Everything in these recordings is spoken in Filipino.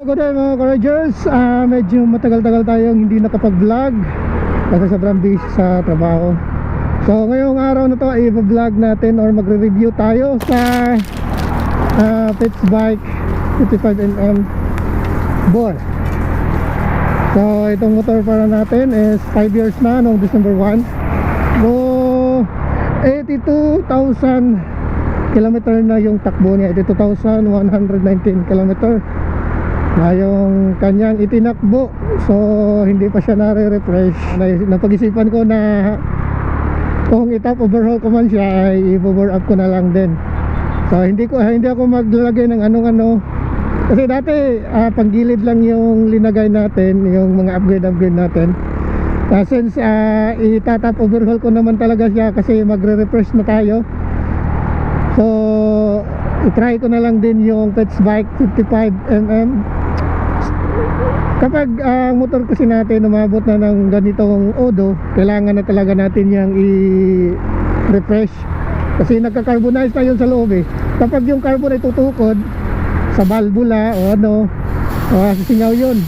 Good day mga ka-Rangers. Medyo matagal-tagal tayong hindi nakapag-vlog kasi sobrang busy sa trabaho. So ngayong araw na to ay i-vlog natin or magre-review tayo sa Pitts Bike 55mm bore. So itong motor para natin is 5 years na, noong December 1. So 82,000 kilometer na yung takbo niya, 82,119 kilometer na yung kanyang itinakbo. So hindi pa siya nare-refresh. Napag-isipan ko na kung i-top overhaul ko man siya ay i-power up ko na lang din. So hindi ako maglalagay ng ano kasi dati panggilid lang yung linagay natin, yung mga upgrade natin. Since i-top overhaul ko naman talaga siya kasi magre-refresh na tayo, so i-try ko na lang din yung Pitts Bike 55mm. Kapag ang motor kasi natin umabot na ng ganitong odo, kailangan na talaga natin yung i-refresh kasi nagka-carbonize na yun sa loob eh. Kapag yung carbon ay tutukod sa valvula o sisingaw yun,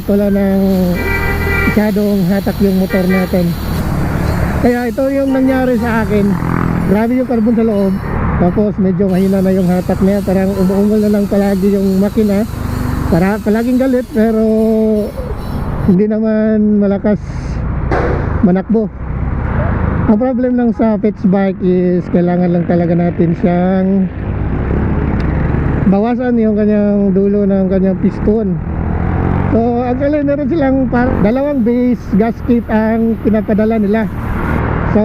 wala nang masyadong hatak yung motor natin. Kaya ito yung nangyari sa akin, grabe yung carbon sa loob, tapos medyo mahina na yung hatak niya, parang umuungol na lang palagi yung makina, palaging galit pero hindi naman malakas manakbo. Ang problem lang sa Pitts Bike is kailangan lang talaga natin siyang bawasan yung kanyang dulo ng kanyang piston. So actually meron silang dalawang base gasket ang pinapadala nila. So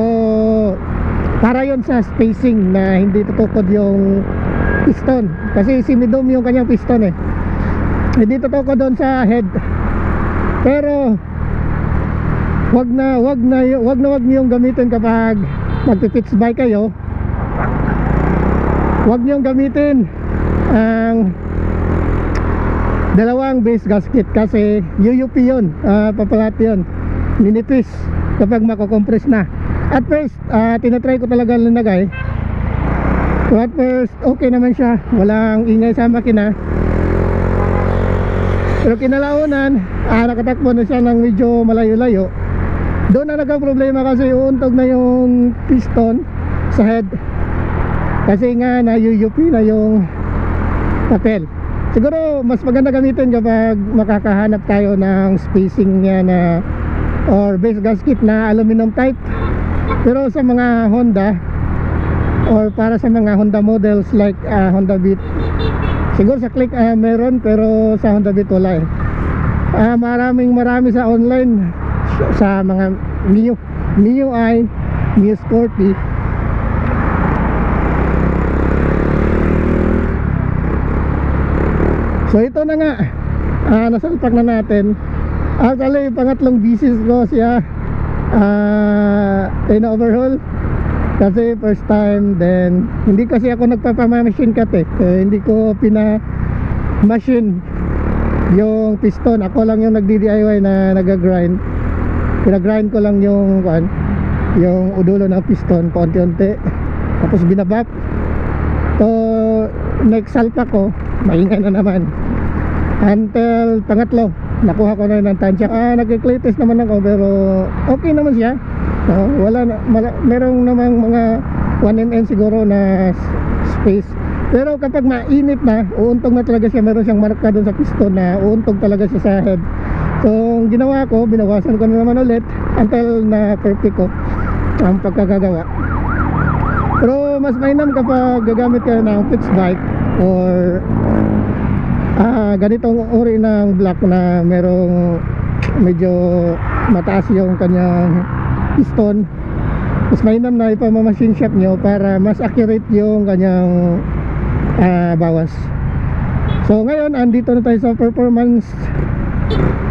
para yon sa spacing na hindi tutukod yung piston, kasi simidom yung kanyang piston eh, hindi tutukod doon sa head. Pero wag niyong gamitin kapag magpi-Pitts Bike kayo. Wag niyong gamitin ang dalawang base gasket kasi UUP yun, papalat yun, ninipis kapag mako-compress na. At first tinatry ko talaga linagay. So at first okay naman siya, walang ingay sa makina. Pero kinalaunan nakatakbo na siya ng medyo malayo-layo. Doon na nagka-problema kasi uuntog na yung piston sa head kasi nga na-UUP na yung papel. Siguro mas maganda gamitin kapag makakahanap tayo ng spacing niya na or base gasket na aluminum type. Pero sa mga Honda or para sa mga Honda models like Honda Beat, siguro sa Click meron, pero sa Honda Beat wala eh. Marami sa online, sa mga MIUI, Mio Sporty. So ito na nga, nasalpak na natin. Actually pangatlong bisis ko siya overhaul kasi first time, then hindi kasi ako nagpapamachine cut hindi ko pina-machine yung piston. Ako lang yung nagdi-DIY na nag-grind. Pinag-grind ko lang yung udulo ng piston paunti-unti, tapos binabap. So next salpak ko, maingay na naman until pangatlo nakuha ko na ng tansya. Nag-clay test naman ako pero okay naman siya. Merong namang mga 1mm siguro na space. Pero kapag mainit na, uuntog na talaga siya. Meron siyang marka doon sa piston na uuntog talaga siya sa head. So ang ginawa ko, binawasan ko na naman ulit until na perfect ko ang pagkakagawa. Pero mas mainam kapag gagamit kayo ng Pitts Bike or ganitong uri ng block na merong medyo mataas yung kanyang piston. Mas mainam na ipamamachine shop nyo para mas accurate yung kanyang bawas. So ngayon andito na tayo sa performance.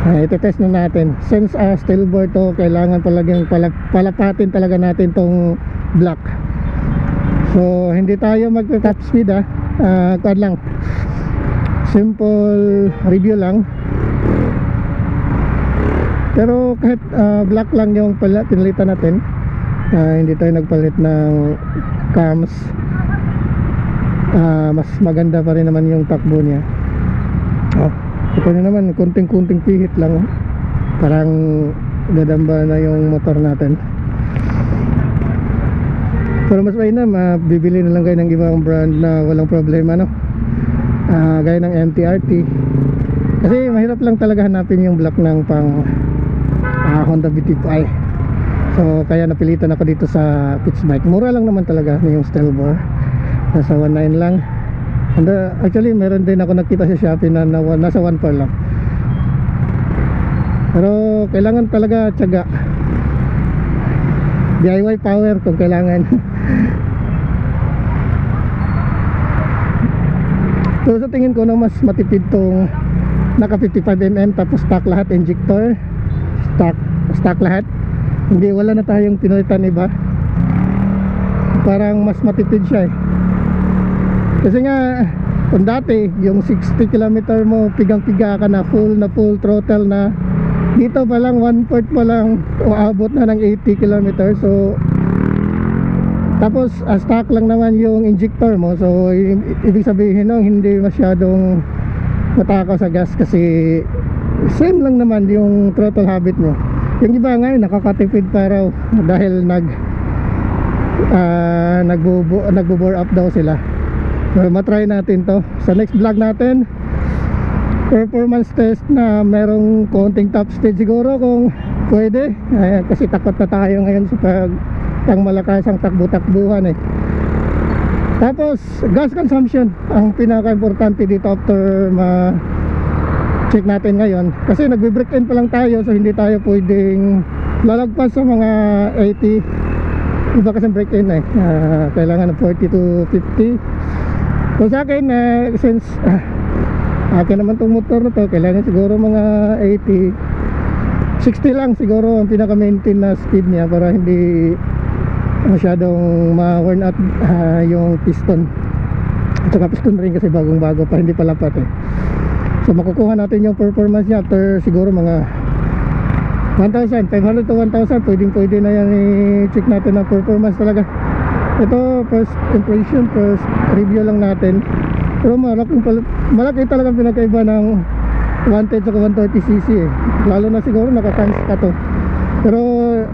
Ito-test na natin. Since steel bore to, kailangan talagang palapatin talaga natin tong block. So hindi tayo mag-top speed kuwan lang, simple review lang. Pero kahit black lang yung pinalitan natin, hindi tayo nagpalit ng cams, mas maganda pa rin naman yung takbo niya. Ito na naman, kunting-kunting pihit lang. Parang dadamba na yung motor natin. Pero mas mainam, bibili na lang kayo ng ibang brand na walang problema, no? Gaya ng MTRT. Kasi mahirap lang talaga hanapin yung block ng pang Honda BT5. So kaya napilitan ako dito sa Pitch Bike. Mura lang naman talaga yung Stelvor. Nasa 1.9 lang. And actually meron din ako nakita sa Shopee na nasa 1.4 lang. Pero kailangan talaga tiyaga, DIY power kung kailangan. So sa tingin ko na mas matipid tong naka 55mm tapos stock lahat, injector stock lahat. Hindi, wala na tayong pinalitan iba. Parang mas matipid siya eh. Kasi nga kung dati yung 60 km mo pigang-piga ka na full throttle na, dito pa lang 1/4 pa lang uabot na ng 80 km. So tapos stock lang naman yung injector mo. So ibig sabihin no, hindi masyadong matakaw sa gas kasi same lang naman yung throttle habit mo. Yung iba ngayon nakakatipid pa raw dahil nagbo-bore up daw sila. So matry natin to sa next vlog natin. Performance test na merong konting top speed siguro kung pwede. Kasi takot na tayo ngayon sa pang malakasang takbo-takbuhan eh. Tapos gas consumption ang pinaka-importante dito after check natin ngayon. Kasi nagbe-break in pa lang tayo, so hindi tayo pwedeng lalagpas sa mga 80. Iba kasi break in eh. Kailangan ng 40 to 50. So sa akin since akin naman tong motor na to, kailangan siguro mga 80, 60 lang siguro ang pinaka-maintain na speed niya para hindi masyadong ma-worn out yung piston. At saka piston ring kasi bagong-bago pa, hindi pa lapat eh. So makukuha natin yung performance niya after siguro mga 1,500 to 1,000. Pwede na yan, i-check natin ang performance talaga. Ito first impression, first review lang natin. Pero malaki talagang pinakaiba ng 110 at 130cc eh. Lalo na siguro naka-cams ka to. Pero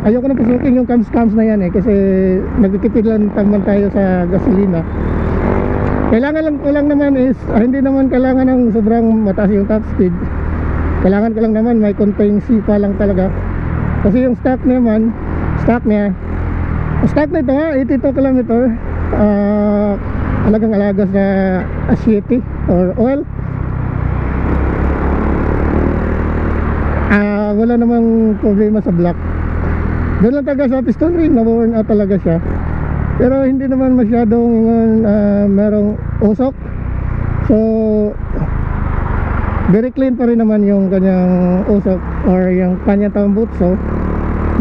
ayoko na pasukin yung cams na yan eh, kasi nagtitipid lang naman tayo sa gasolina. Kailangan ko lang naman is hindi naman kailangan ng sobrang mataas yung top speed. Kailangan ko lang naman may konting sipa lang talaga. Kasi yung stock niya ito 82 km. Alagang alaga sa asyete or oil. Wala namang problema sa block. Doon lang talaga sa piston ring, na-worn out talaga siya. Pero hindi naman masyadong merong usok. So very clean pa rin naman yung kanyang usok or yung kanyang tambutso,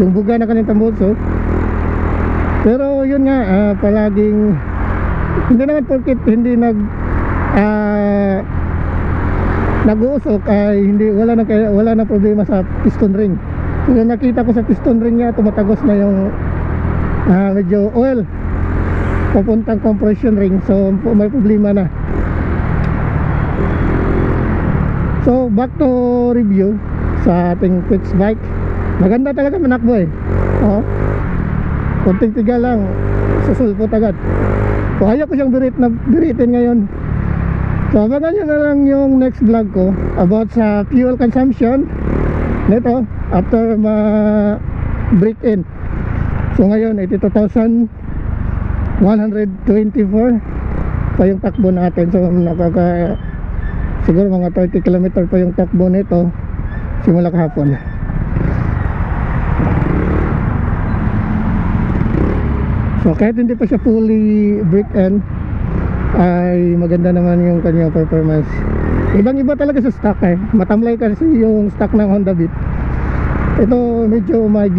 yung buga na kanyang tambutso. Pero yun nga, palaging hindi naman porket hindi nag-uusok ay wala na problema sa piston ring. Yung nakita ko sa piston ring niya, tumatagos na yung medyo oil papuntang compression ring, so may problema na. So back to review sa ating Pitch Bike. Maganda talaga manakbo eh. Konting tiga lang, susulpot agad. So ayaw ko siyang biritin ngayon. So abangan nyo na lang yung next vlog ko about sa fuel consumption nito after break in. So ngayon 82,124 pa yung takbo natin. So siguro mga 30 km pa yung takbo nito simula kahapon. So kahit hindi pa siya fully break in ay maganda naman yung kanyang performance. Ibang iba talaga sa stock eh. Matamlay kasi yung stock ng Honda Beat. Ito medyo may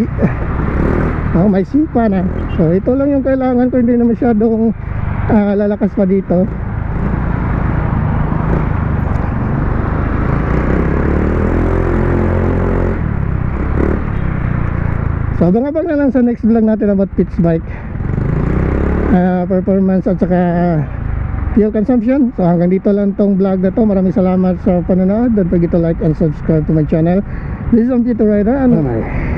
sipa na. So ito lang yung kailangan ko, hindi na masyadong lalakas pa dito. So abang-abang na lang sa next vlog natin about Pitch Bike performance at saka fuel consumption. So hanggang dito lang tong vlog na to. Maraming salamat sa panonood. Don't forget to like and subscribe to my channel. This is Tito Rider and bye.